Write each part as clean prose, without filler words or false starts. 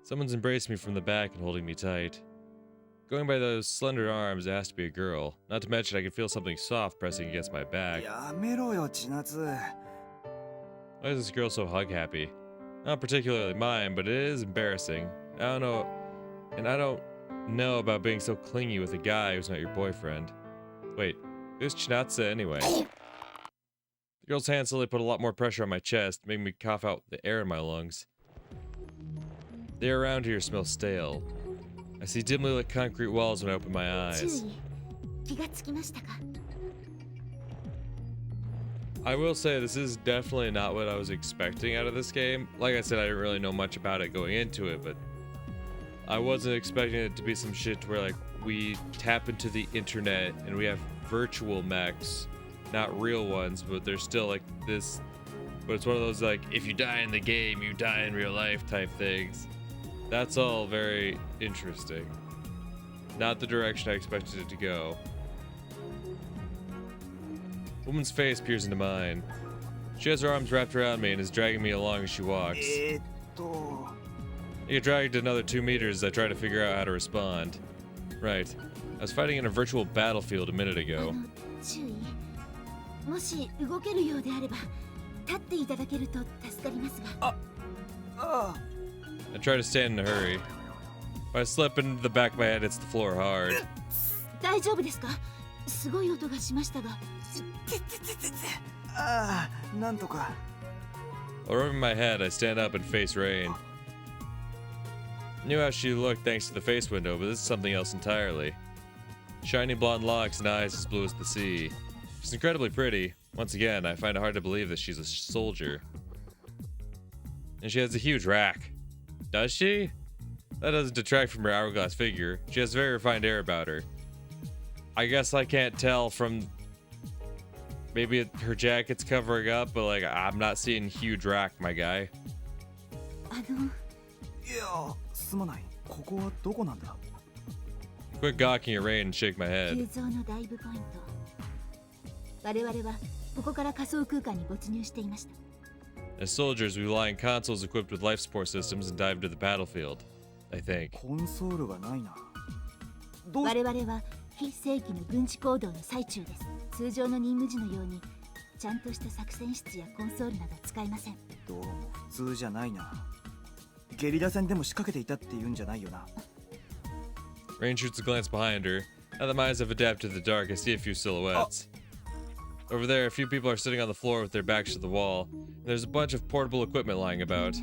Someone's embraced me from the back and holding me tight. Going by those slender arms, it has to be a girl. Not to mention I can feel something soft pressing against my back. Why is this girl so hug happy? Not particularly mine, but it is embarrassing. I don't know about being so clingy with a guy who's not your boyfriend. Wait, who's Chinatsu anyway? The girl's hand slowly put a lot more pressure on my chest, making me cough out the air in my lungs. The air around here smells stale. I see dimly lit concrete walls when I open my eyes. I will say this is definitely not what I was expecting out of this game. Like I said, I didn't really know much about it going into it, but I wasn't expecting it to be some shit where like we tap into the internet and we have virtual mechs, not real ones, but they're still like this. But it's one of those like, if you die in the game, you die in real life type things. That's all very interesting. Not the direction I expected it to go. Woman's face peers into mine. She has her arms wrapped around me and is dragging me along as she walks. I get dragged another 2 meters as I try to figure out how to respond. Right. I was fighting in a virtual battlefield a minute ago. I try to stand in a hurry. If I slip into the back of my head, it's the floor hard. While rubbing my head, I stand up and face Rain. I knew how she looked thanks to the face window, but this is something else entirely. Shiny blonde locks and eyes as blue as the sea. She's incredibly pretty. Once again, I find it hard to believe that she's a soldier. And she has a huge rack. Does she? That doesn't detract from her hourglass figure. She has very refined air about her. I guess I can't tell from... Maybe her jacket's covering up, but like, I'm not seeing huge rack, my guy. Quit gawking at Rain and shake my head. As soldiers, we rely on consoles equipped with life support systems and dive into the battlefield, I think. Rain shoots a glance behind her. Now that my eyes have adapted to the dark, I see a few silhouettes. Over there, a few people are sitting on the floor with their backs to the wall. And there's a bunch of portable equipment lying about.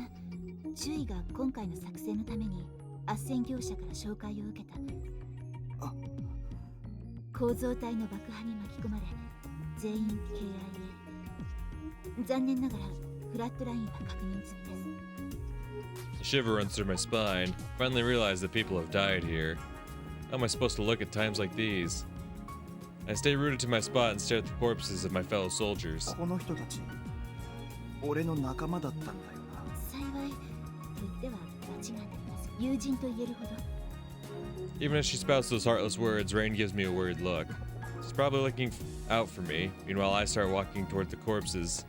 A shiver runs through my spine. Finally realize that people have died here. How am I supposed to look at times like these? I stay rooted to my spot and stare at the corpses of my fellow soldiers. Even as she spouts those heartless words, Rain gives me a worried look. She's probably looking out for me. Meanwhile, I start walking toward the corpses.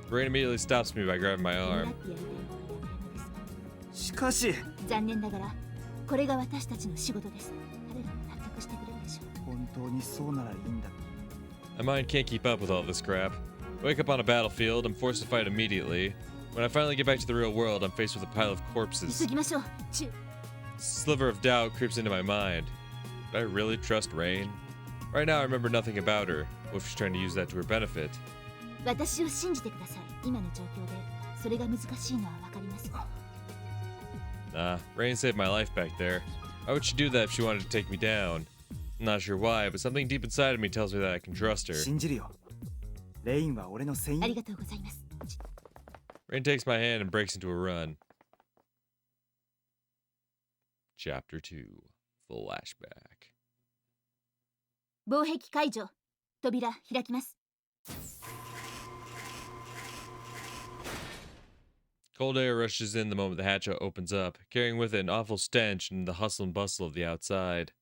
Rain immediately stops me by grabbing my arm. My mind can't keep up with all this crap. I wake up on a battlefield, I'm forced to fight immediately. When I finally get back to the real world, I'm faced with a pile of corpses. A sliver of doubt creeps into my mind. Did I really trust Rain? Right now I remember nothing about her. What if she's trying to use that to her benefit? Nah, Rain saved my life back there. Why would she do that if she wanted to take me down? I'm not sure why, but something deep inside of me tells me that I can trust her. Rain takes my hand and breaks into a run. Chapter 2. Flashback. Cold air rushes in the moment the hatch opens up, carrying with it an awful stench and the hustle and bustle of the outside.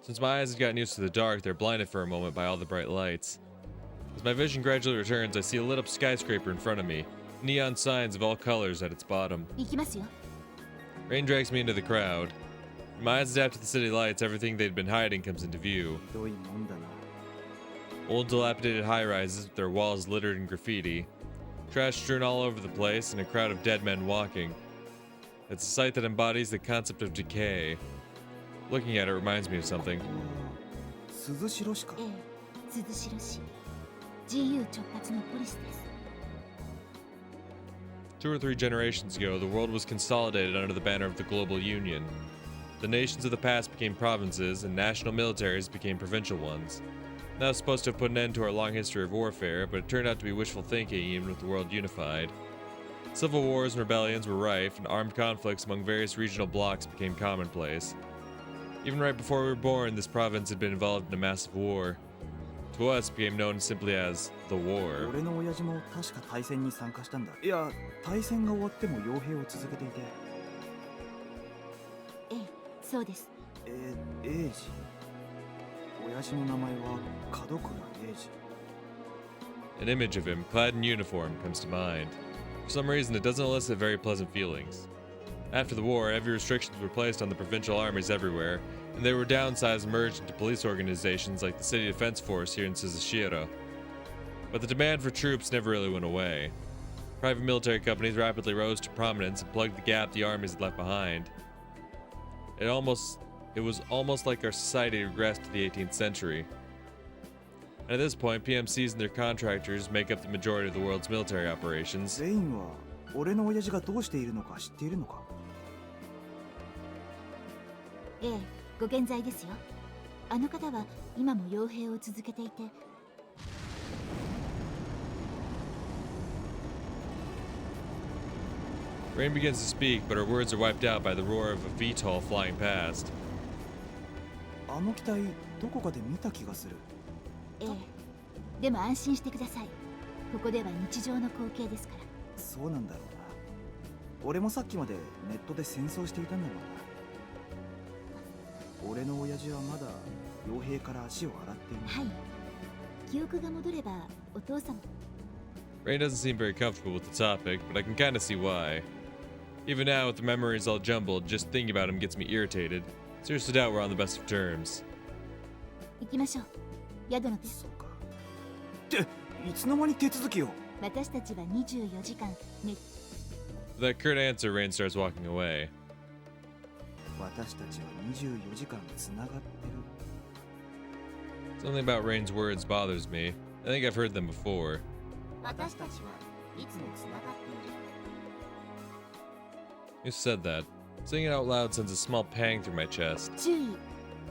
Since my eyes have gotten used to the dark, they're blinded for a moment by all the bright lights. As my vision gradually returns, I see a lit up skyscraper in front of me. neon signs of all colors at its bottom. 行きますよ。 Rain drags me into the crowd. When my eyes adapt to the city lights, everything they'd been hiding comes into view. ひどいもんだな。 Old dilapidated high-rises with their walls littered in graffiti. Trash strewn all over the place and a crowd of dead men walking. It's a sight that embodies the concept of decay. Looking at it reminds me of something. 鈴代市か。ええ、鈴代市。GU 直轄のポリスです。 2 or 3 generations ago, the world was consolidated under the banner of the global union. The nations of the past became provinces, and national militaries became provincial ones. That was supposed to have put an end to our long history of warfare, but it turned out to be wishful thinking even with the world unified. Civil wars and rebellions were rife, and armed conflicts among various regional blocs became commonplace. Even right before we were born, this province had been involved in a massive war. To us, it became known simply as the war. 俺の親父も確か大戦に参加したんだ。いや、大戦が終わっても傭兵を続けていて。ええ、そうです。英二。親父の名前は門倉英二。 An image of him, clad in uniform, comes to mind. For some reason, it doesn't elicit very pleasant feelings. After the war, heavy restrictions were placed on the provincial armies everywhere, and they were downsized and merged into police organizations like the City Defense Force here in Suzushiro. But the demand for troops never really went away. Private military companies rapidly rose to prominence and plugged the gap the armies had left behind. It was almost like our society regressed to the 18th century. And at this point, PMCs and their contractors make up the majority of the world's military operations. レインは俺の親父がどうしているのか知っているのか。ええ、ご健在ですよ。あの方は今も傭兵を続けていて。 Rain begins to speak, but her words are wiped out by the roar of a VTOL flying past. あの機体どこかで見た気がする。ええ、でも安心してください。ここでは日常の光景ですから。そうなんだろうな。俺もさっきまでネットで戦争していたんだろうな。俺の親父はまだ傭兵から足を洗っている。はい。記憶が戻ればお父様。 Rain doesn't seem very comfortable with the topic, but I can kind of see why. Even now, with the memories all jumbled, just thinking about him gets me irritated. Seriously doubt we're on the best of terms. 行きましょう。宿の手。そうか。っていつの間に手続きを。私たちは24時間ね。 With that curt answer, Rain starts walking away. 私たちは24時間つながってる。 Something about Rain's words bothers me. I think I've heard them before. 私たちはいつもつながっている。 Who said that? Saying it out loud sends a small pang through my chest. 注意。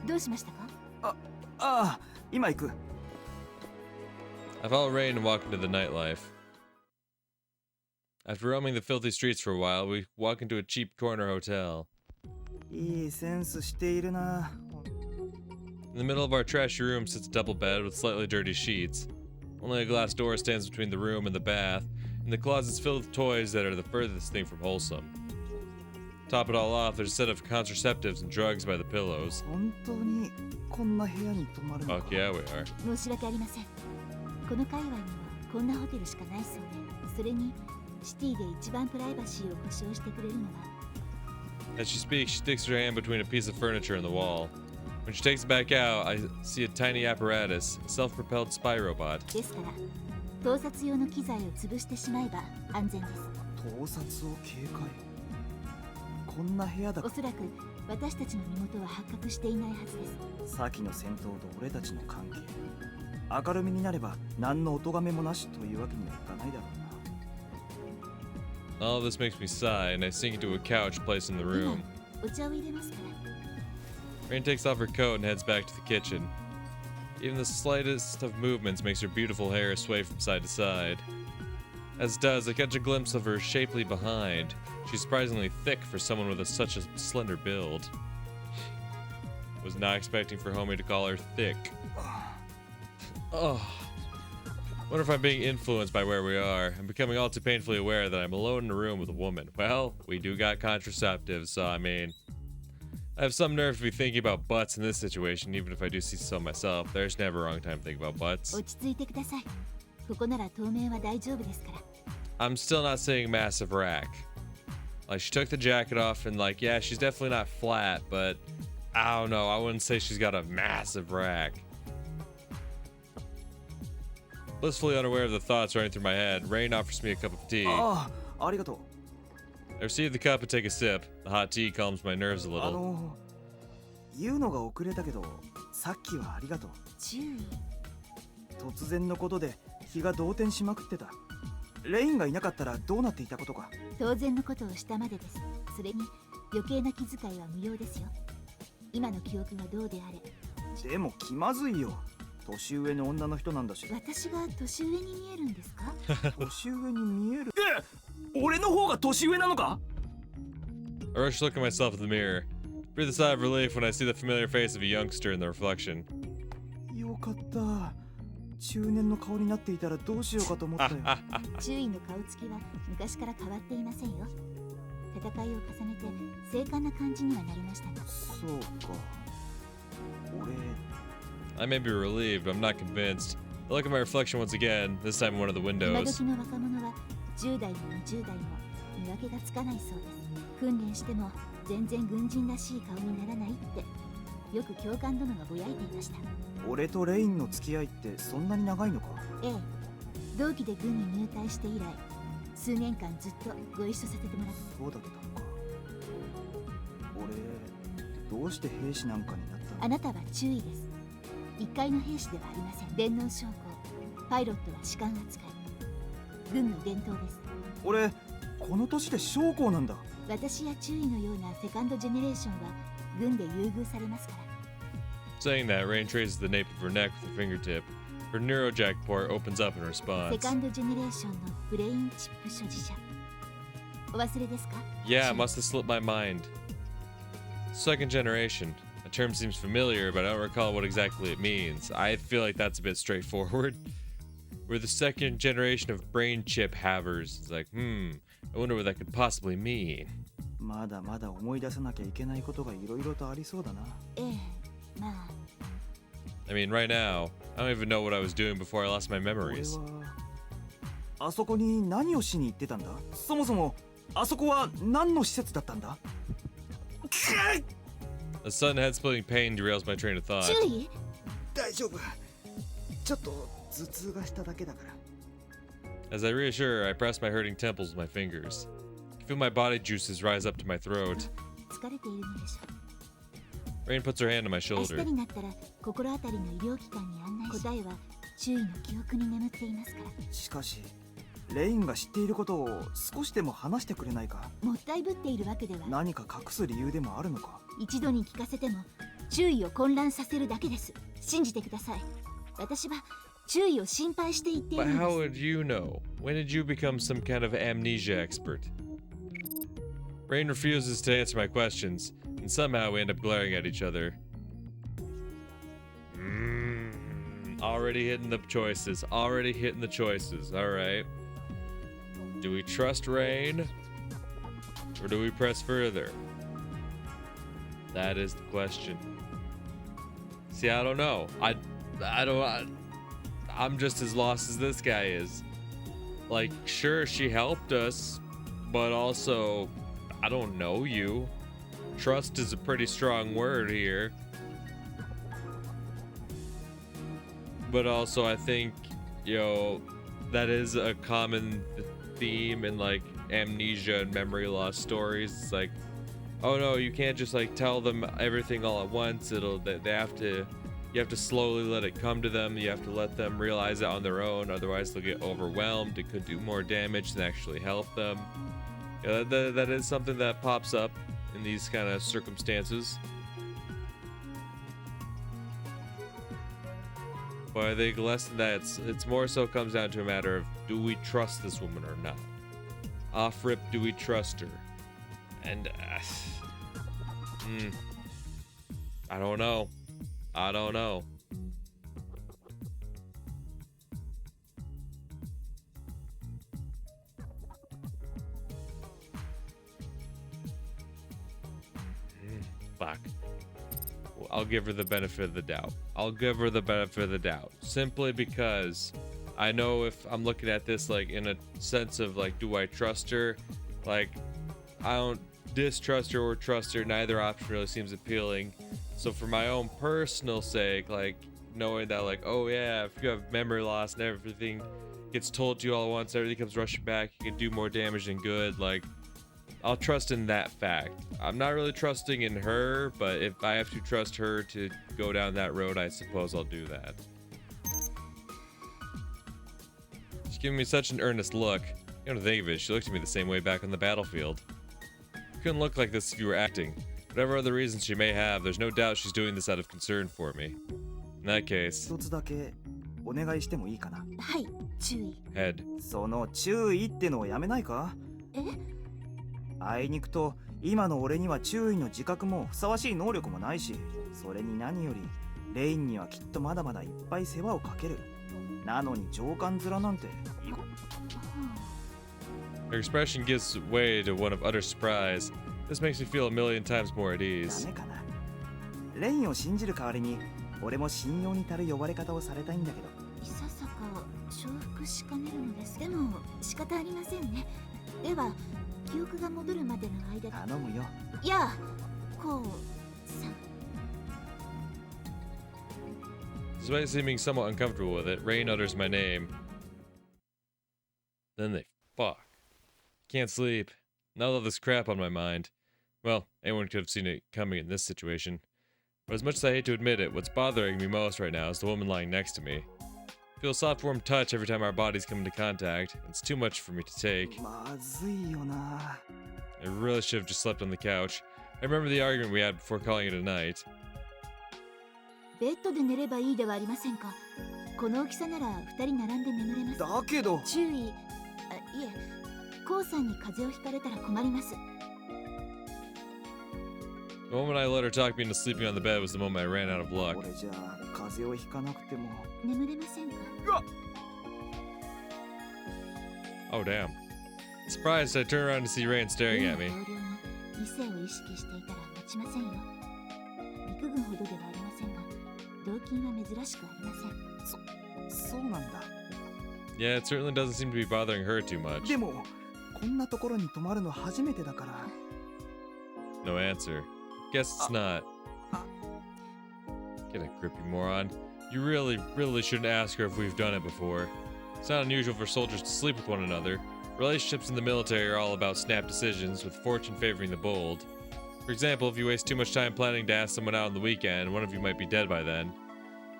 どうしましたか？ああ、今行く。 I follow Rain and walk into the nightlife. After roaming the filthy streets for a while, we walk into a cheap corner hotel. いいセンスしているな。 In the middle of our trashy room sits a double bed with slightly dirty sheets. Only a glass door stands between the room and the bath, and the closet's filled with toys that are the furthest thing from wholesome. Top it all off, there's a set of contraceptives and drugs by the pillows. 本当にこんな部屋に泊まるのか。 Fuck yeah, we are. 申し訳ありません。この界隈にはこんなホテルしかないそうで、それにシティで一番プライバシーを保証してくれるのは。 As she speaks, she sticks her hand between a piece of furniture and the wall. When she takes it back out, I see a tiny apparatus, a self-propelled spy robot. ですから、盗撮用の機材を潰してしまえば安全です。盗撮を警戒。こんな部屋だ。おそらく私たちの身元は発覚していないはずです。先の戦闘と俺たちの関係。明るみになれば何のお咎めもなしというわけにはいかないだろうな。 All of this makes me sigh, and I sink into a couch placed in the room. 今お茶を入れますから。 Rain takes off her coat and heads back to the kitchen. Even the slightest of movements makes her beautiful hair sway from side to side. As it does, I catch a glimpse of her shapely behind. She's surprisingly thick for someone with such a slender build. Was not expecting for Homie to call her thick. Oh. Wonder if I'm being influenced by where we are. I'm becoming all too painfully aware that I'm alone in a room with a woman. Well, we do got contraceptives, so I mean... I have some nerve to be thinking about butts in this situation, even if I do see so myself. There's never a wrong time to think about butts. 落ち着いてください。ここなら当面は大丈夫ですから。I'm still not seeing massive rack. Like, she took the jacket off and, like, yeah, she's definitely not flat, but I don't know. I wouldn't say she's got a massive rack. Blissfully unaware of the thoughts running through my head, Rain offers me a cup of tea. ああ、ありがとう。 I receive the cup and take a sip. The hot tea calms my nerves a あ little. の言うのが遅れたけど、さっきはありがとう。注意。突然のことで気が動転しまくってた。レインがいなかったらどうなっていたことか。当然のことをしたまでです。それに余計な気遣いは無用ですよ。今の記憶がどうであれ。でも気まずいよ。年上の女の人なんだし。私が年上に見えるんですか？年上に見える。俺の方が年上なのか？ I rush to look at myself in the mirror. Breathe a sigh of relief when I see the familiar face of a youngster in the reflection. よかった。中年の顔になっていたらどうしようかと思ったよ。注意の顔つきは昔から変わっていませんよ。戦いを重ねて精悍な感じにはなりましたが。そうか。俺。I may be relieved, but I'm not convinced. I look at my reflection once again, this time in one of the 今 windows. 時の若者は10代も20代も見分けがつかないそうです。訓練しても全然軍人らしい顔にならないってよく教官殿がぼやいていました。俺とレインの付き合いってそんなに長いのか？ええ、同期で軍に入隊して以来数年間ずっとご一緒させてもらって。そうだったのか。俺どうして兵士なんかになったの？あなたは注意です。一階の兵士ではありません。電脳将校、パイロットは士官扱い、軍の伝統です。俺この年で将校なんだ。私や注意のようなセカンドジェネレーションは軍で優遇されますから。 Saying that, Rain traces the nape of her neck with her fingertip. Her neurojack port opens up in セ response. カンドジェネレーションのブレインチップ所持者。お忘れですか？ Yeah, it must have slipped my mind. Second generation. A term seems familiar, but I don't recall what exactly it means. I feel like that's a bit straightforward. We're the second generation of brain chip havers. It's like, I wonder what that could possibly mean. まだまだ思い出さなきゃいけないことがいろいろとありそうだな。ええ、まあ。I mean, right now, I don't even know what I was doing before I lost my 俺 memories. はあそこに何をしに行ってたんだ？そもそもあそこは何の施設だったんだ？ A sudden head-splitting pain derails my train of thought. 注意？大丈夫。ちょっと頭痛がしただけだから。 As I reassure her, I press my hurting temples with my fingers. I feel my body juices rise up to my throat. 疲れているのでしょう。 Rain puts her hand on my 明 shoulder. 日になったら心当たりの医療機関に案内し、答えは注意の記憶に眠っていますから。しかしレインが知っていることを少しでも話してくれないか？もったいぶっているわけでは。何か隠す理由でもあるのか？一度に聞かせても注意を混乱させるだけです。信じてください。私は注意を心配して言っている But ん how です。 would you know? When did you become some kind of amnesia expert? Rain refuses to answer my questions, and somehow we end up glaring at each other. Already hitting the choices. Already hitting the choices. All right. Do we trust Rain? Or do we press further? That is the question. See, I don't know. I'm just as lost as this guy is. Like, sure, she helped us, but also, I don't know you. Trust is a pretty strong word here. But also, I think, that is a common theme in, like, amnesia and memory loss stories. It's like, oh no, you can't just, like, tell them everything all at once. You have to slowly let it come to them. You have to let them realize it on their own. Otherwise, they'll get overwhelmed. It could do more damage than actually help them. Yeah, that is something that pops up in these kind of circumstances. But I think less than that, it's more so comes down to a matter of, do we trust this woman or not? Off rip, do we trust her? And I don't know. I don't know. Fuck. Well, I'll give her the benefit of the doubt. I'll give her the benefit of the doubt. Simply because I know if I'm looking at this like in a sense of like, do I trust her? Like, I don't distrust her or trust her. Neither option really seems appealing. So for my own personal sake, like knowing that like, oh yeah, if you have memory loss and everything gets told to you all at once, everything comes rushing back, you can do more damage than good, like I'll trust in that fact. I'm not really trusting in her, but if I have to trust her to go down that road, I suppose I'll do that. She's giving me such an earnest look. You know, to think of it, she looked at me the same way back on the battlefield. You couldn't look like this if you were acting. Whatever other reasons she may have, there's no doubt she's doing this out of concern for me. In that case, 一つだけお願いしてもいいかな。はい、注意。 head. その注意ってのをやめないか？え？あいにくと今の俺には注意の自覚もふさわしい能力もないし、それに何よりレインにはきっとまだまだいっぱい世話をかける。なのに上官面なんて。Her expression gives way to one of utter surprise. This makes me feel a million times more at ease. ダメかな。レインを信じる代わりに俺も信用に足る呼ばれ方をされたいんだけど。いささか重複しかねるのです。でも仕方ありませんね。では記憶が戻るまでの間。頼むよ。いや、こうさん。 Despite seeming somewhat uncomfortable with it, Rain utters my name. Then they fuck. Can't sleep. Not all this crap on my mind. Well, anyone could have seen it coming in this situation. But as much as I hate to admit it, what's bothering me most right now is the woman lying next to me. I feel a soft warm touch every time our bodies come into contact. It's too much for me to take. まずいよな。 I really should have just slept on the couch. I remember the argument we had before calling it a night. ベッドで寝ればいいではありませんか。この大きさなら二人並んで眠れます。だけど。注意。あ、いえ、コウさんに風邪をひかれたら困ります。 The moment I let her talk me into sleeping on the bed was the moment I ran out of luck. 俺じゃあ風邪をひかなくても。眠れませんか。 Oh damn. Surprised, I turn around to see Rain staring at me. 同僚に理性を意識していたら待ちませんよ。陸軍ほどではありませんが、動筋は珍しくありません。そうなんだ。 Yeah, it certainly doesn't seem to be bothering her too much. でもこんなところに泊まるの初めてだから。 No answer. Guess it's not. Get a grip, you moron. You really shouldn't ask her if we've done it before. It's not unusual for soldiers to sleep with one another. Relationships in the military are all about snap decisions, with fortune favoring the bold. For example, if you waste too much time planning to ask someone out on the weekend, one of you might be dead by then.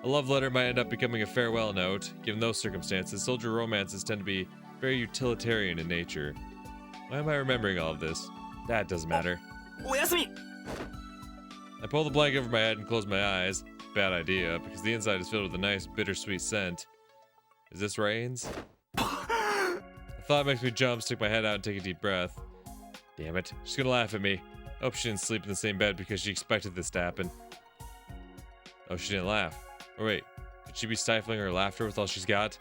A love letter might end up becoming a farewell note. Given those circumstances, soldier romances tend to be very utilitarian in nature. Why am I remembering all of this? That doesn't matter. おやすみ。 I pull the blanket over my head and close my eyes. Bad idea, because the inside is filled with a nice, bittersweet scent. Is this Rain's? The thought makes me jump, stick my head out, and take a deep breath. Damn it, she's gonna laugh at me. I hope she didn't sleep in the same bed because she expected this to happen. Oh, she didn't laugh. Or wait, could she be stifling her laughter with all she's got?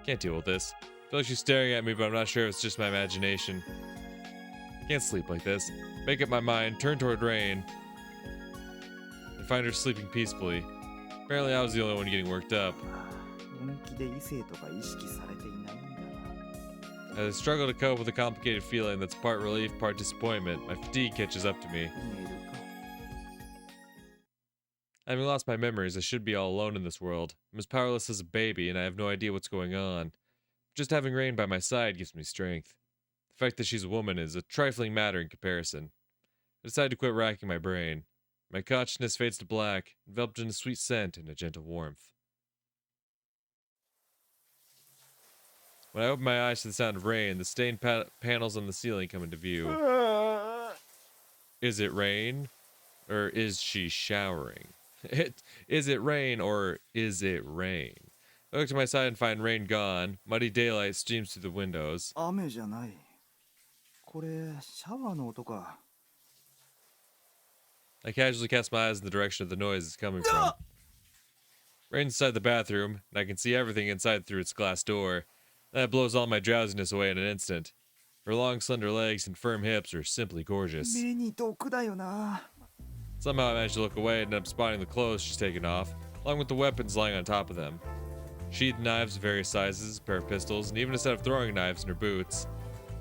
Can't deal with this. I feel like she's staring at me, but I'm not sure if it's just my imagination. Can't sleep like this. Make up my mind, turn toward Rain, and find her sleeping peacefully. Apparently I was the only one getting worked up. 本気で異性とか意識されていないんだな。 As I struggle to cope with a complicated feeling that's part relief, part disappointment, my fatigue catches up to me. 寝るか。 Having lost my memories, I should be all alone in this world. I'm as powerless as a baby, and I have no idea what's going on. Just having Rain by my side gives me strength. The fact that she's a woman is a trifling matter in comparison. I decide to quit racking my brain. My consciousness fades to black, enveloped in a sweet scent and a gentle warmth. When I open my eyes to the sound of rain, the stained panels on the ceiling come into view. Is it rain? Or is she showering? Is it rain or is it rain? I look to my side and find rain gone. Muddy daylight streams through the windows. 雨じゃない。これシャワーの音か。 I casually cast my eyes in the direction of the noise is coming from. Rain's inside the bathroom, and I can see everything inside through its glass door. That blows all my drowsiness away in an instant. Her long, slender legs and firm hips are simply gorgeous. 目に毒だよな。 Somehow I manage to look away and end up spotting the clothes she's taken off, along with the weapons lying on top of them. sheathed knives of various sizes, a pair of pistols, and even a set of throwing knives in her boots.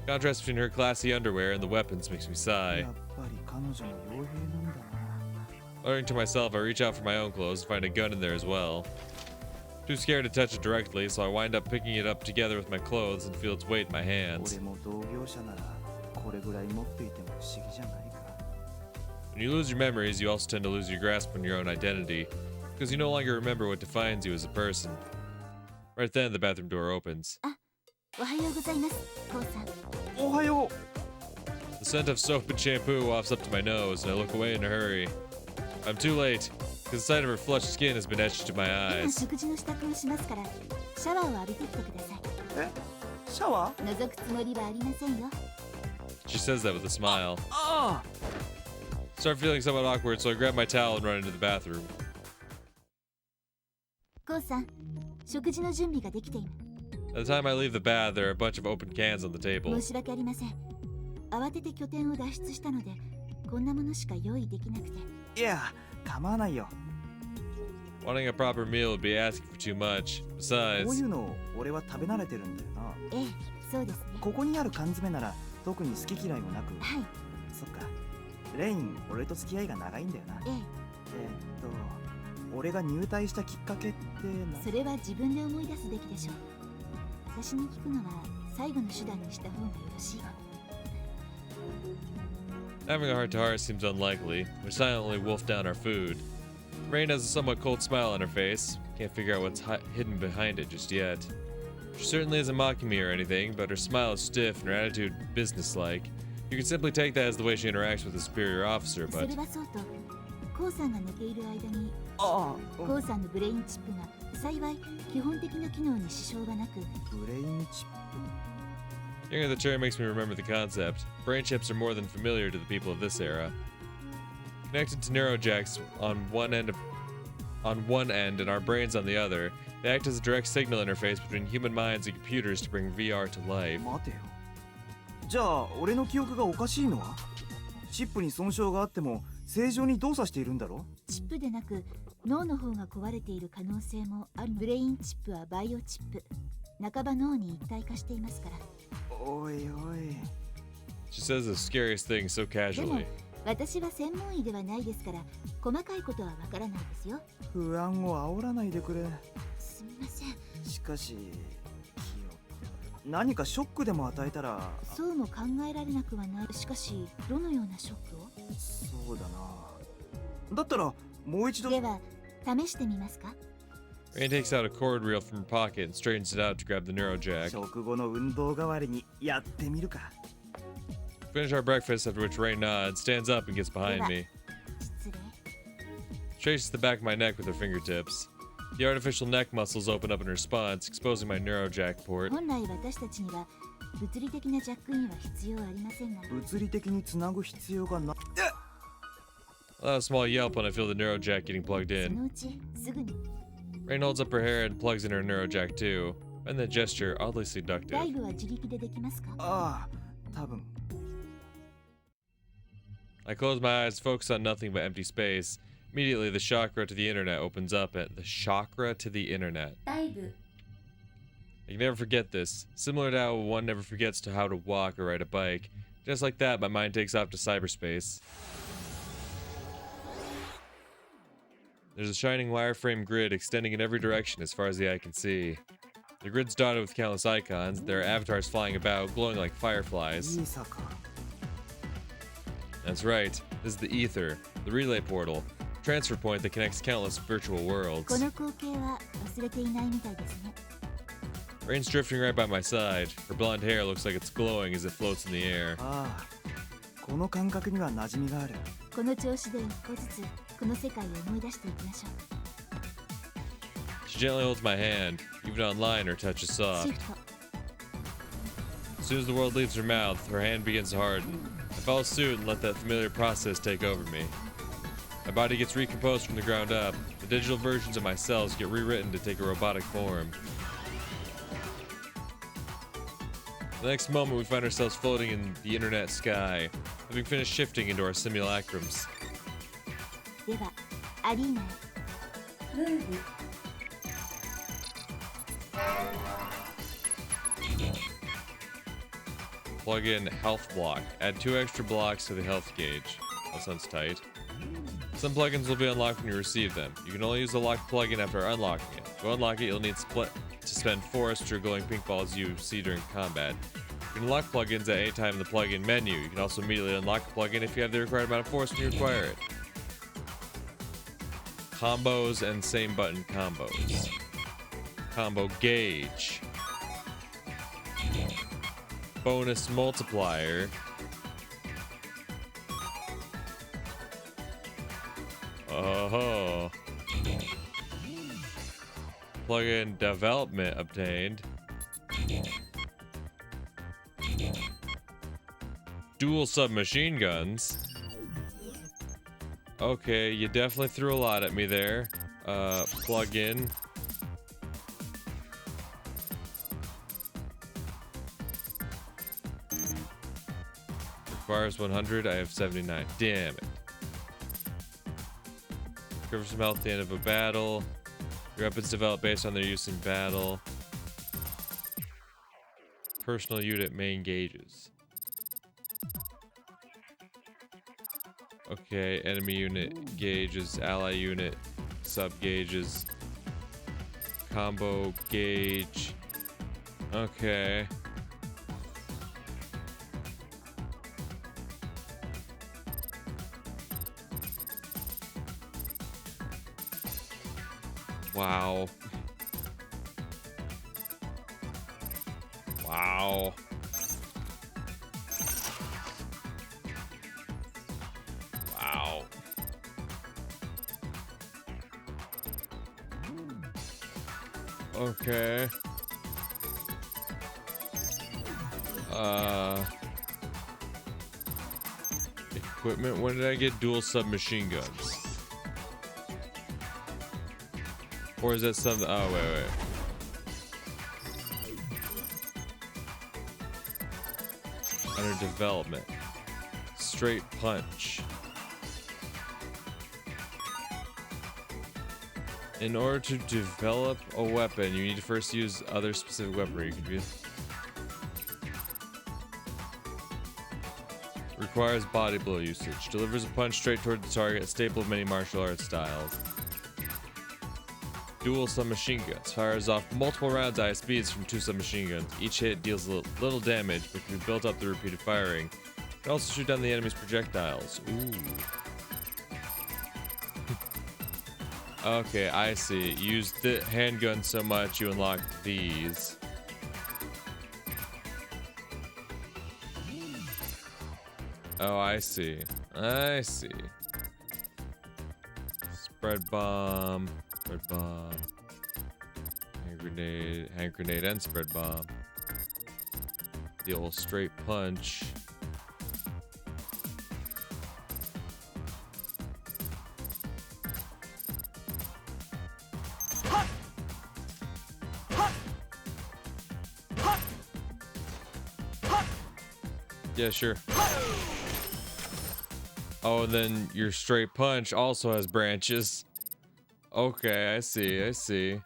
The contrast between her classy underwear and the weapons makes me sigh. やっぱり彼女も傭兵なんだな。 Muttering to myself, I reach out for my own clothes and find a gun in there as well. Too scared to touch it directly, so I wind up picking it up together with my clothes and feel its weight in my hands. 俺も同業者ならこれぐらい持っていても不思議じゃないか。 When you lose your memories, you also tend to lose your grasp on your own identity, because you no longer remember what defines you as a person. Right then, the bathroom door opens. おはようございます、コウさん。おはよう。 The scent of soap and shampoo wafts up to my nose, and I look away in a hurry. I'm too late, because the sight of her flushed skin has been etched to my 今 eyes. 食事の支度をしますから、シャワーを浴びてってください。え、シャワー？覗くつもりはありませんよ。 She says that with a smile. ああ。 Start feeling somewhat awkward, so I grab my towel and run into the bathroom. コウさん、食事の準備ができている。 By the time I leave the bath, there are a bunch of open cans on the table. 申し訳ありません。慌てて拠点を脱出したので、こんなものしか用意できなくて。いや、構わないよ。 Wanting a proper meal would be asking for too much. こうい Besides, うの俺は食べ慣れてるんだよな。ええ、そうですね。ここにある缶詰なら特に好き嫌いもなく。はい、そっか。レイン、俺と付き合いが長いんだよな。ええ。俺が入隊したきっかけってそれは自分で思い出すべきでしょう。私に聞くのは最後の手段にした方がよろしい。 having a heart-to-heart seems unlikely. We silently wolf down our food. Rain has a somewhat cold smile on her face. Can't figure out what's hidden behind it just yet. She certainly isn't mocking me or anything, but her smile is stiff and her attitude businesslike. You can simply take that as the way she interacts with a superior officer, そ but れはそうと、コウさんが寝ている間に、ああ、コウさんのブレインチップが幸い基本的な機能に支障がなく、ブレインチッ hearing the term makes me remember the concept. Brain chips are more than familiar to the people of this era. Connected to neurojacks on one end and our brains on the other, they act as a direct signal interface between human minds and computers to bring VR to プ。 life. 待てよ。じゃあ俺の記憶がおかしいのは？チップに損傷があっても正常に動作しているんだろ？チップでなく脳の方が壊れている可能性もある。ブレインチップはバイオチップ、半ば脳に一体化していますから。おいおい。 She says the scariest thing so でも casually. 私は専門医ではないですから細かいことはわからないですよ。不安を煽らないでくれ。すみません。しかし、何かショックでも与えたら。そうも考えられなくはない。しかしどのようなショックを？そうだな。だったらもう一度。では試してみますか？ Rain takes out a cord reel from her pocket and straightens it out to grab the neurojack. 食後の運動代わりにやってみるか。 Finish our breakfast, after which Rain nods, stands up, and gets behind me. 失礼。 Traces the back of my neck with her fingertips. The artificial neck muscles open up in response, exposing my neurojack port. 本来私たちには物理的なジャックインは必要ありませんが。物理的につなぐ必要がな。 I let a small yelp when I feel the neurojack getting plugged そ in. のうちすぐに。 Rain holds up her hair and plugs in her neurojack too. And the gesture oddly ライ seductive. ブは自力でできますか？ああ、多分。 I close my eyes, focus on nothing but empty space. Immediately, the chakra to the internet opens up at the chakra to the internet. ライブ。 I can never forget this. Similar to how one never forgets to how to walk or ride a bike. Just like that, my mind takes off to cyberspace. There's a shining wireframe grid extending in every direction as far as the eye can see. The grid's dotted with countless icons. There are avatars flying about, glowing like fireflies. いいさか。 That's right. This is the ether, the relay portal, transfer point that connects countless virtual こ worlds. の光景は忘れていないみたいですね。 Rain's drifting right by my side. Her blonde hair looks like it's glowing as it floats in the air. ああ、この感覚には馴染みがある。この調子で一歩ずつこの世界を思い出していきましょ She gently holds my hand. Even online, her touch is う。シ soft. フト。 As soon as the world leaves her mouth, her hand begins to harden. I follow suit and let that familiar process take over me. My body gets recomposed from the ground up. The digital versions of my cells get rewritten to take a robotic form. The next moment, we find ourselves floating in the internet sky, having finished shifting into our simulacrums. ではアリーナへ。ムーブ。Plug in health block. Add 2 extra blocks to the health gauge. That sounds tight. Some plugins will be unlocked when you receive them. You can only use the locked plugin after unlocking it. To unlock it, you'll need to spend 4 extra glowing pink balls you see during combat. You can unlock plugins at any time in the plugin menu. You can also immediately unlock a plugin if you have the required amount of force when you require it. Combos and same button combos. Combo gauge. Bonus multiplier. Oh. Plugin development obtained. Dual submachine guns. Okay, you definitely threw a lot at me there. Plug-in. Requires 100. I have 79. Damn it. Recover some health at the end of a battle. Your weapons develop based on their use in battle. Personal unit main gauges. Okay, enemy unit gauges, ally unit sub gauges, combo gauge. Okay. Wow. Wow. Wow. Okay. Equipment. When did I get dual submachine guns? Or is that something? Oh, wait. Under development. Straight punch. In order to develop a weapon, you need to first use other specific weaponry. You can use. Requires body blow usage. Delivers a punch straight toward the target, a staple of many martial arts styles. Dual submachine guns. Fires off multiple rounds at high speeds from 2 submachine guns. Each hit deals little damage, but can be built up through repeated firing. You can also shoot down the enemy's projectiles. Ooh. Okay, I see. Use the handgun so much you unlock these. Oh, I see. I see. Spread bomb. Spread bomb. Hand grenade and spread bomb. The old straight punch. Yeah, sure. Oh, and then your straight punch also has branches. Okay, I see, I see.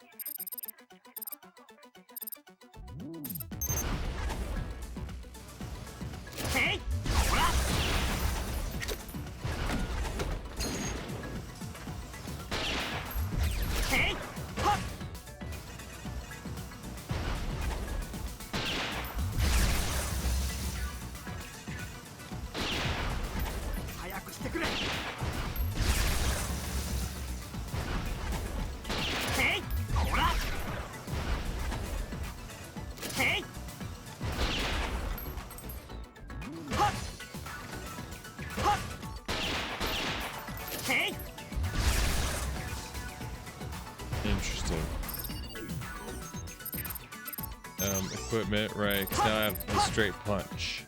Interesting. Equipment, right? 'Cause now I have the straight punch.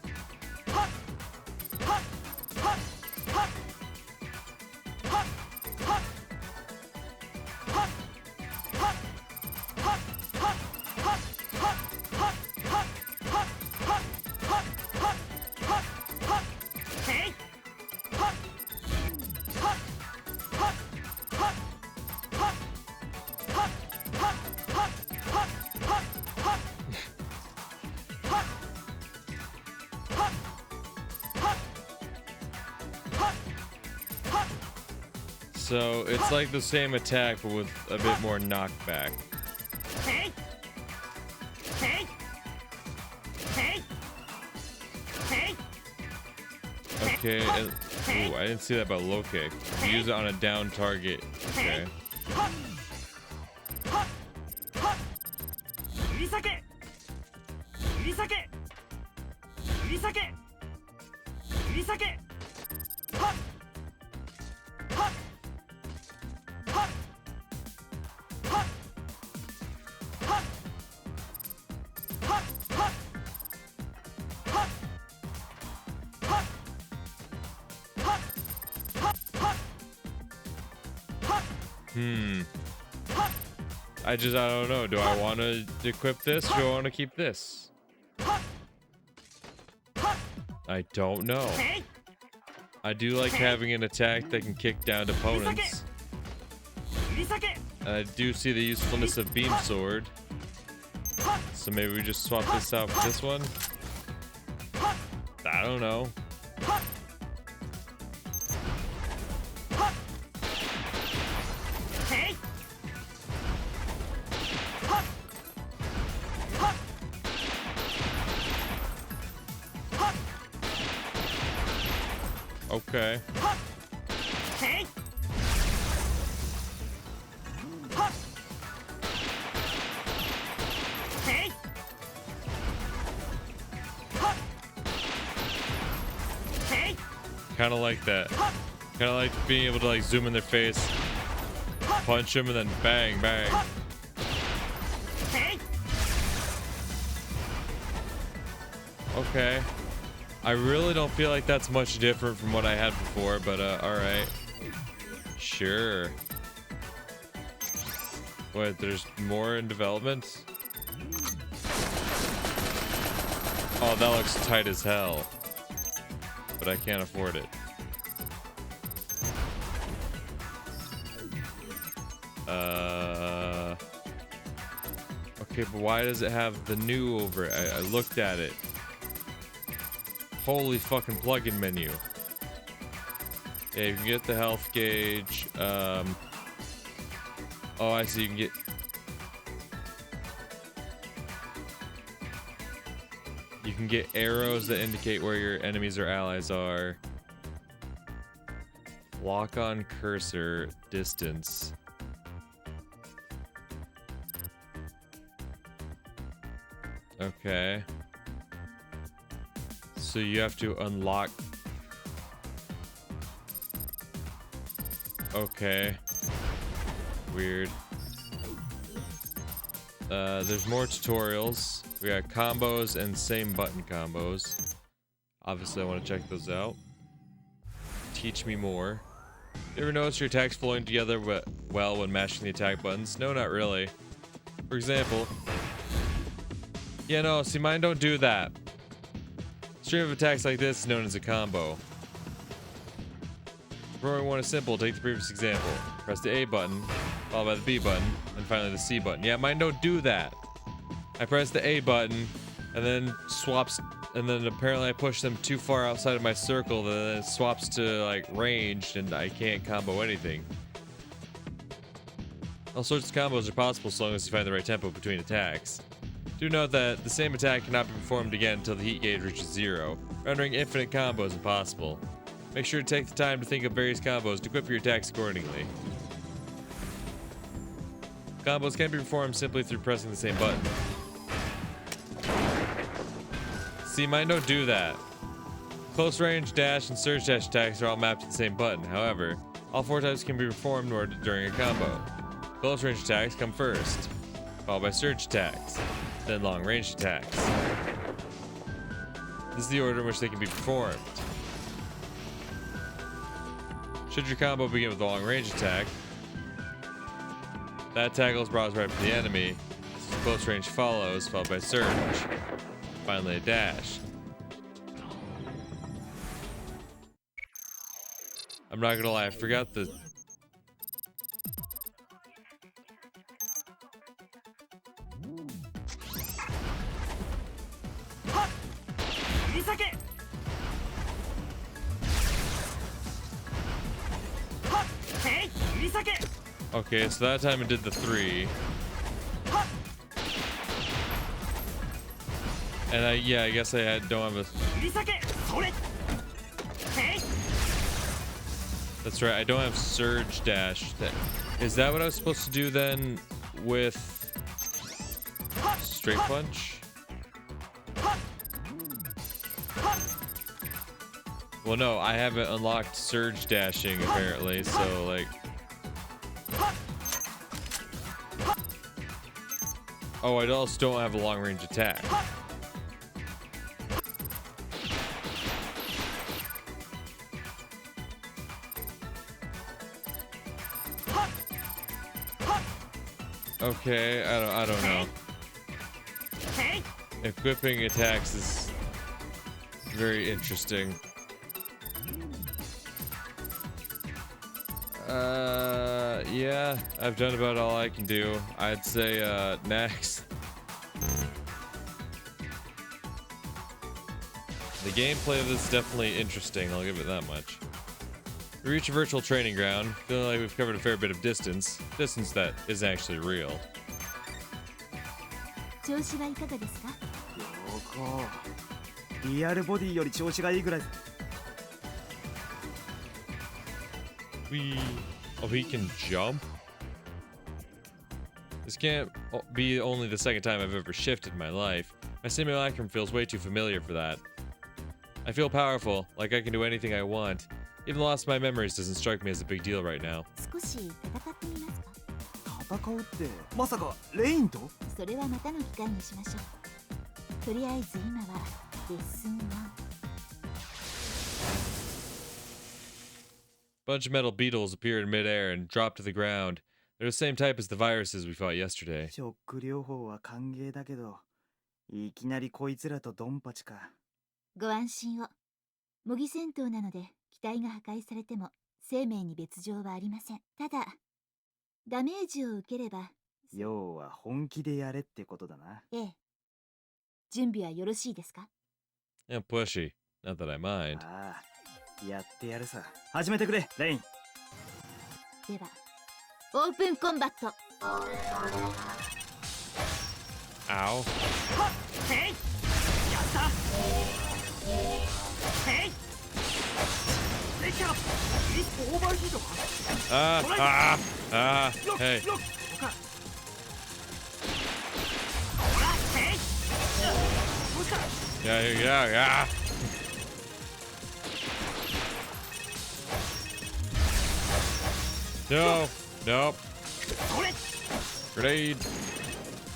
So it's like the same attack, but with a bit more knockback. Okay, and, ooh, I didn't see that about low kick. Use it on a down target. Okay. I don't know. Do I want to equip this or do I want to keep this? I don't know. I do like having an attack that can kick down opponents. And I do see the usefulness of Beam Sword. So maybe we just swap this out for this one? I don't know. Okay. Kind of like that. Kind of like being able to like zoom in their face, punch them, and then bang, bang. Okay. I really don't feel like that's much different from what I had before, but alright. Sure. Wait, there's more in development? Oh, that looks tight as hell. But I can't afford it. Okay, but why does it have the new over it? I looked at it. Holy fucking plugin menu. Yeah, you can get the health gauge. Oh, I see. You can get arrows that indicate where your enemies or allies are. Lock on cursor distance. Okay. So you have to unlock. Okay. Weird. There's more tutorials. We got combos and same button combos. Obviously, I want to check those out. Teach me more. You ever notice your attacks flowing together well when mashing the attack buttons? No, not really. For example... Yeah, no, see, mine don't do that. Stream of attacks like this is known as a combo. Throwing one is simple. Take the previous example. Press the A button, followed by the B button, and finally the C button. Yeah, mine don't do that. I press the A button, and then swaps, and then apparently I push them too far outside of my circle, then it swaps to like ranged, and I can't combo anything. All sorts of combos are possible as long as you find the right tempo between attacks. Do note that the same attack cannot be performed again until the heat gauge reaches 0, rendering infinite combos impossible. Make sure to take the time to think of various combos to equip your attacks accordingly. Combos can be performed simply through pressing the same button. See, mine don't do that. Close range, dash, and surge dash attacks are all mapped to the same button. However, all 4 types can be performed during a combo. Close range attacks come first, followed by surge attacks, then long range attacks. This is the order in which they can be performed. Should your combo begin with a long range attack, that tackles brought right to the enemy. Close range follows, followed by surge. Finally a dash. I'm not gonna lie, I forgot the... Okay, so that time it did the 3. And I guess I don't have a... That's right, I don't have surge dash. Is that what I was supposed to do then with straight punch? Well, no, I haven't unlocked surge dashing apparently, so like... Oh, I also don't have a long range attack. Okay, I don't know. Equipping attacks is very interesting. Yeah, I've done about all I can do. I'd say next. The gameplay of this is definitely interesting, I'll give it that much. We reach a virtual training ground, feeling like we've covered a fair bit of distance that is actually real. 調子はいかがですか？リアルボディより調子がいいぐらい。Oh, he can jump? This can't be only the second time I've ever shifted in my life. My simulacrum feels way too familiar for that. I feel powerful, like I can do anything I want. Even the loss of my memories doesn't strike me as a big deal right now. 少し戦ってみますか？戦うってまさかレインと？それはまたの機会にしましょう。とりあえず今はレッスン1。Bunch of metal beetles appeared in midair and dropped to the ground. They're the same type as the viruses we fought yesterday. ショック療法は歓迎だけど、いきなりこいつらとドンパチか。ご安心を。模擬戦闘なので機体が破壊されても生命に別状はありません。ただダメージを受ければ。要は本気でやれってことだな。ええ。準備はよろしいですか？ Yeah, pushy. Not that I mind. ああ、やってやるさ。始めてくれ、レイン。では、オープンコンバット。Ow. へい。やった。へい。できた。オーバーヒートか。Hey. Yeah. No. Nope. Grenade.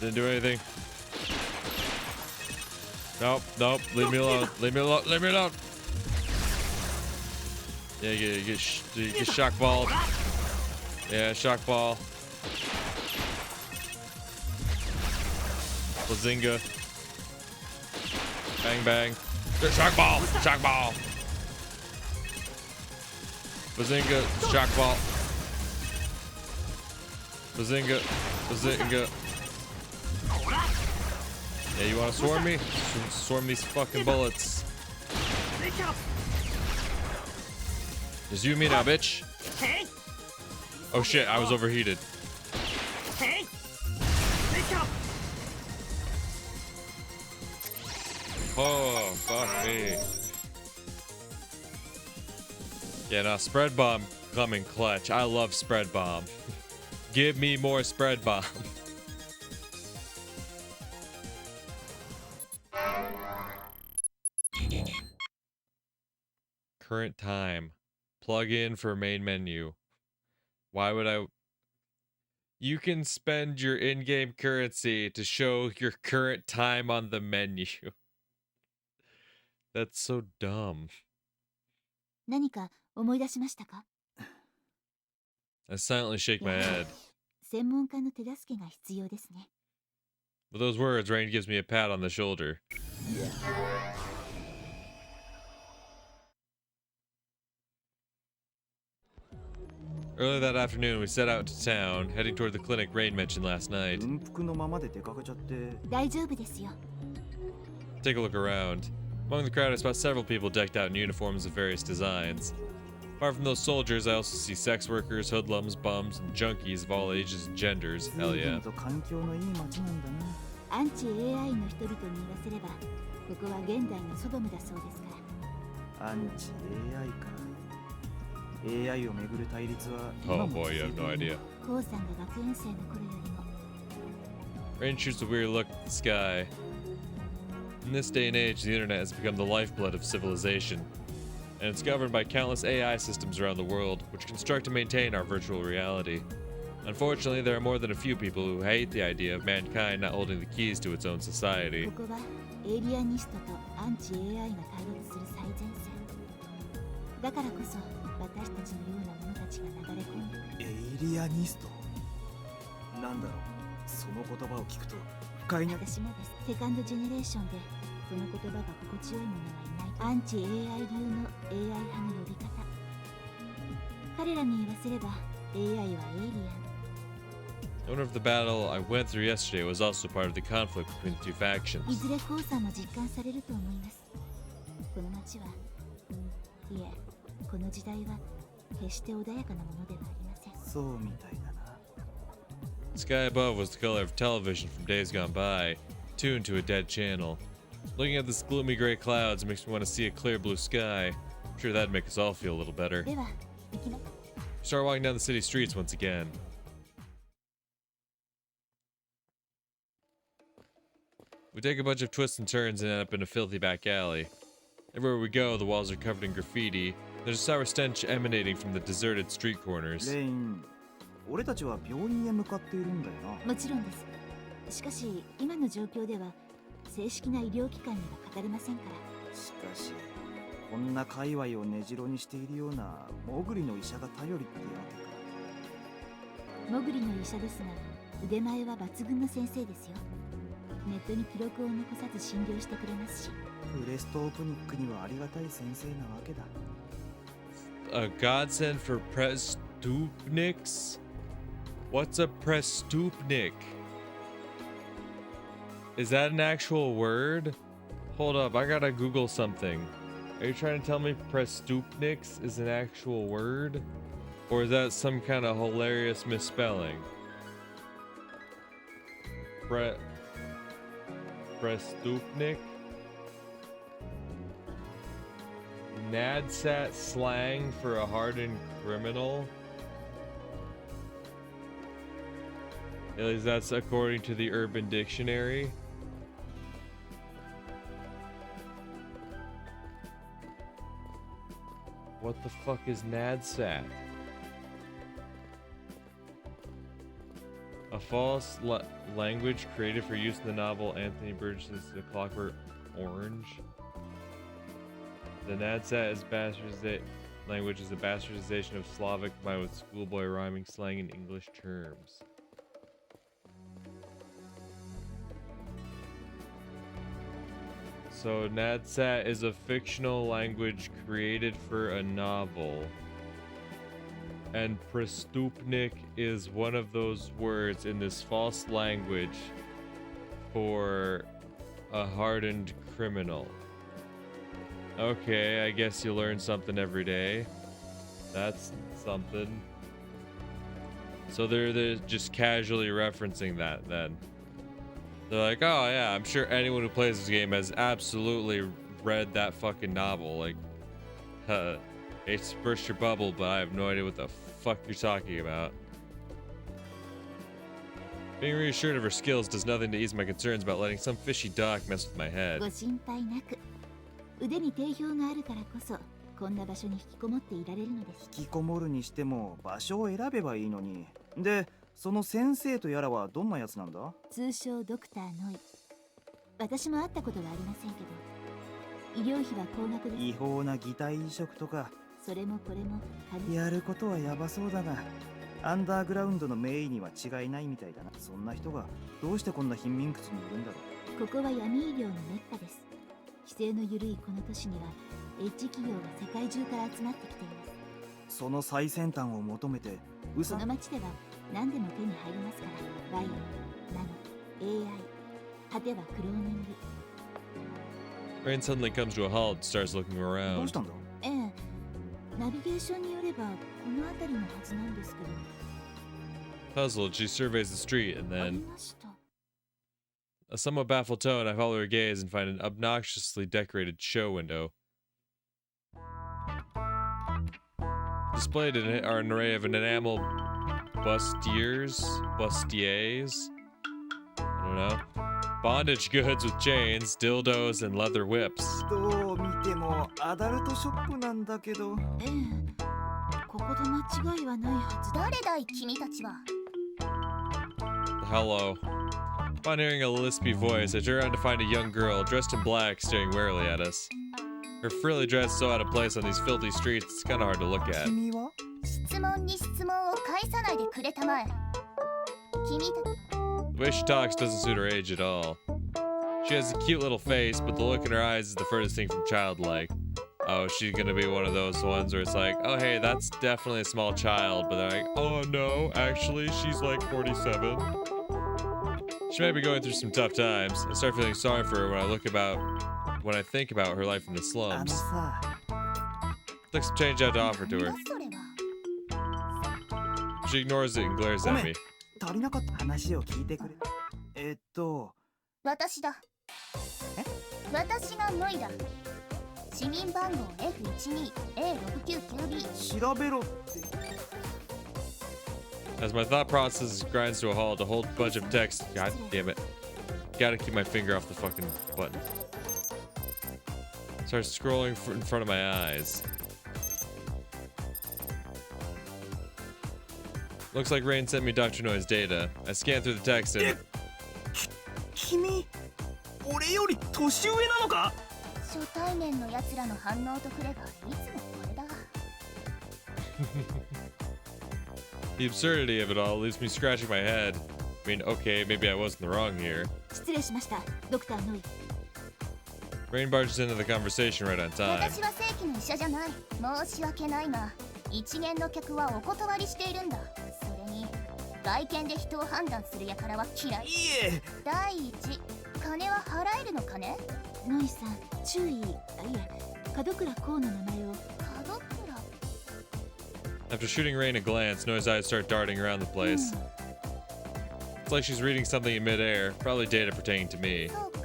Didn't do anything. Nope. Leave me alone. Yeah, you get shock balled. Yeah, shock ball. Bazinga. Bang. Shock ball. Bazinga. Shock ball. Bazinga. Yeah, you wanna swarm me? Swarm these fucking bullets. Just you and me now, bitch. Oh shit, I was overheated. Oh, fuck me. Yeah, now spread bomb coming clutch. I love spread bomb. Give me more spread bomb. Current time. Plug in for main menu. Why would I? You can spend your in-game currency to show your current time on the menu. That's so dumb. 何か思い出しましたか？ I silently shake my head. 専門家の手助けが必要ですね。 With those words, Rain gives me a pat on the shoulder. Earlier that afternoon, we set out to town, heading toward the clinic Rain mentioned last night. 軍服のままで出かけちゃって。大丈夫ですよ。 Take a look around. Among the crowd, I spot several people decked out in uniforms of various designs. Apart from those soldiers, I also see sex workers, hoodlums, bums, and junkies of all ages and genders. Hell 随 yeah. 分と環境のいい街なんだな。アンチ AI の人々に言わせれば、ここは現代のソドムだそうですから。アンチ AI か。AI をめぐる対立は Oh 今も boy, you 続い have て no いる idea. コウさんが学園生の頃よりも Rain shoots a weird look at the sky. In this day and age, the internet has become the lifeblood of civilization, and it's governed by countless AI systems around the world, which construct and maintain our virtual reality. Unfortunately, there are more than a few people who hate the idea of mankind not holding the keys to its own society. ここはエイリアニストとアンチ AI が対立する最前線だからこそ私たちのような者たちが流れ込んでくる。エイリアニストなんだろう、その言葉を聞くと不快に。私もです。セカンドジェネレーションでその言葉が心地よい者はいない。アンチ AI 流の AI 派の呼び方。彼らに言わせれば AI はエイリアン。I wonder if the battle I went through yesterday was also part of the conflict between the two い factions. ずれコウさんも実感されると思います。この街は、いえ、この時代は決して穏やかなものではありません。そうみたいだな。 The sky above was the color of television from days gone by, tuned to a dead channel. Looking at this gloomy gray clouds makes me want to see a clear blue sky. I'm sure that'd make us all feel a little better. では、行きましょう。 Start walking down the city streets once again. We take a bunch of twists and turns and end up in a filthy back alley. Everywhere we go, the walls are covered in graffiti. There's a sour stench emanating from the deserted street corners. レイン、俺たちは病院へ向かっているんだよな。もちろんです。しかし、今の状況では正式な医療機関には語れませんから。しかし、こんな界隈を根城にしているようなモグリの医者が頼りってわけか。モグリの医者ですが、腕前は抜群の先生ですよ。ネットに記録を残さず診療してくれますし。プレストオプニックにはありがたい先生なわけだ。A godsend for prestupniks? What's a prestupnik? Is that an actual word? Hold up, I gotta Google something. Are you trying to tell me prestupniks is an actual word? Or is that some kind of hilarious misspelling? Prestupnik? Nadsat slang for a hardened criminal? At least that's according to the Urban Dictionary. What the fuck is Nadsat? A false language created for use in the novel Anthony Burgess's The Clockwork Orange. The Nadsat is language is a bastardization of Slavic combined with schoolboy rhyming slang and English terms. So Nadsat is a fictional language created for a novel. And prestupnik is one of those words in this false language for a hardened criminal. Okay, I guess you learn something every day. That's something. So they're just casually referencing that then. They're like, oh yeah, I'm sure anyone who plays this game has absolutely read that fucking novel. Like, hate to burst your bubble, but I have no idea what the fuck you're talking about. Being reassured of her skills does nothing to ease my concerns about letting some fishy doc mess with my head. ご心配なく。腕に定評があるからこそ、こんな場所に引きこもっていられるのです。引きこもるにしても場所を選べばいいのに。で、その先生とやらはどんなやつなんだ？通称ドクターノイ。私も会ったことはありませんけど、医療費は高額です。違法な擬態移植とか。それもこれもやることはやばそうだが、アンダーグラウンドの名医には違いないみたいだな。そんな人がどうしてこんな貧民窟にいるんだろう。ここは闇医療のメッカです。規制の緩いこの都市にはエッジ企業が世界中から集まってきています。その最先端を求めてこの街では何でも手に入りますから。バイオ、ナノ、AI、果てはクローニング。Rain suddenly comes to a halt and starts looking どう around. したんだ？ええ、ナビゲーションによればこの辺りのはずなんですけど。 Puzzled, she surveys the street and あり then, ました。 a somewhat baffled tone, I follow her gaze and find an obnoxiously decorated show window. Displayed in it are an array of enamel bustiers, I don't know, bondage goods with chains, dildos, and leather whips. どう見てもアダルトショップなんだけど。ええ、ここで間違いはないはずだ。誰だい君たちは。 Hello. Upon hearing a lispy voice, I turn around to find a young girl dressed in black staring warily at us. Her frilly dress is so out of place on these filthy streets, it's kind of hard to look at. 君は？質問に質問を返さないでくれたまえ。君た The way she talks doesn't suit her age at all. She has a cute little face, but the look in her eyes is the furthest thing from childlike. Oh, she's gonna be one of those ones where it's like, oh hey, that's definitely a small child, but they're like, oh no, actually, she's like 47. She may be going through some tough times. I start feeling sorry for her when I think about her life in the あの slums. さ、 Took some change out to offer to なん her. だそれは。 She ignores it and glares at me. 足りなかった話を聞いてくれ。私だ。私がノイだ。市民番号 F12A699B。調べろって。 As my thought process grinds to a halt, a whole bunch of text. God damn it. Gotta keep my finger off the fucking button. Starts scrolling in front of my eyes. Looks like Rain sent me Dr. Noy's data. I scan through the text and... 君、俺より年上なのか？初対面の奴らの反応とくればいつもこれだ。 The absurdity of it all leaves me scratching my head. I mean, okay, maybe I wasn't wrong here. 失礼しました、ドクターノイ。 Rain barges into the conversation right on time. 私は正規の医者じゃない。申し訳ないが、一元の客はお断りしているんだ。それに、外見で人を判断する輩は嫌い。いえ。第一、金は払えるのかね？ノイさん、注意。あ、いえ、門倉こうの名前を。門倉。 After shooting Rain a glance, Noy's eyes start darting around the place. It's like she's reading something in midair, probably data pertaining to me. そうか。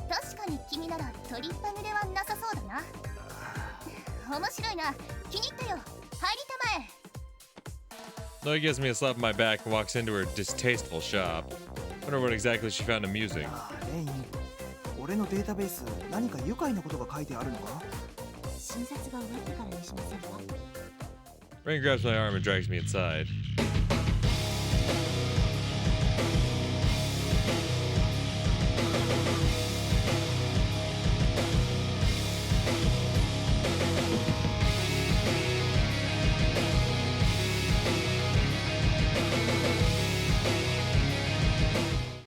確かに君なら取りっぱぐれはなさそうだな。面白いな。気に入ったよ。入りたまえ。 Noy gives me a slap on my back and walks into her distasteful shop. Wonder what exactly she found amusing. ああ、レイン。俺のデータベース、何か愉快なことが書いてあるのか？診察が終わってからにしませんか？ Rain grabs my arm and drags me inside.